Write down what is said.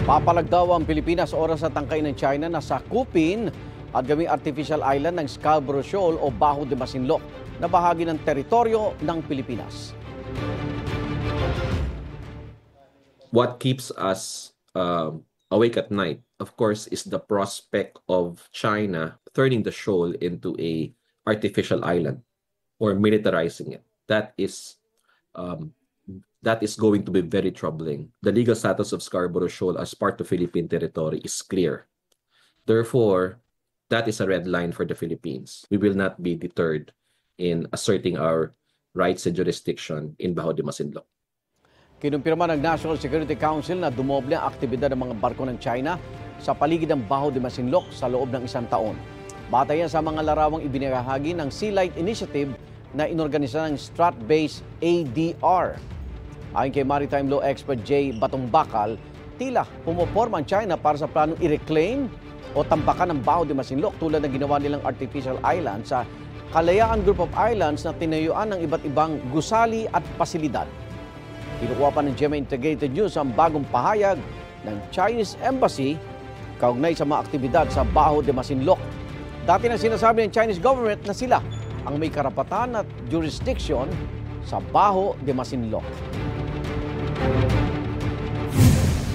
Papalag daw ang Pilipinas oras sa tangkay ng China na sakupin at gawing artificial island ng Scarborough Shoal o Bajo de Masinloc na bahagi ng teritoryo ng Pilipinas. What keeps us awake at night, of course, is the prospect of China turning the shoal into a artificial island or militarizing it. That is going to be very troubling. The legal status of Scarborough Shoal as part of Philippine territory is clear. Therefore, that is a red line for the Philippines. We will not be deterred in asserting our rights and jurisdiction in Bajo de Masinloc. Kinumpirma ng National Security Council na dumoble ang aktibidad ng mga barko ng China sa paligid ng Bajo de Masinloc sa loob ng isang taon. Batay yan sa mga larawang ibinahagi ng Sea Light Initiative na inorganisa ng Strat-based ADR. Ayon kay maritime law expert Jay Batongbakal, tila pumoporma ang China para sa planong i-reclaim o tampakan ng Bajo de Masinloc tulad ng ginawa nilang artificial island sa Kalayaan Group of Islands na tinayuan ng iba't ibang gusali at pasilidad. Kinukuha pa ng GMA Integrated News ang bagong pahayag ng Chinese Embassy kaugnay sa mga aktibidad sa Bajo de Masinloc. Dati na sinasabi ng Chinese government na sila ang may karapatan at jurisdiction sa Bajo de Masinloc.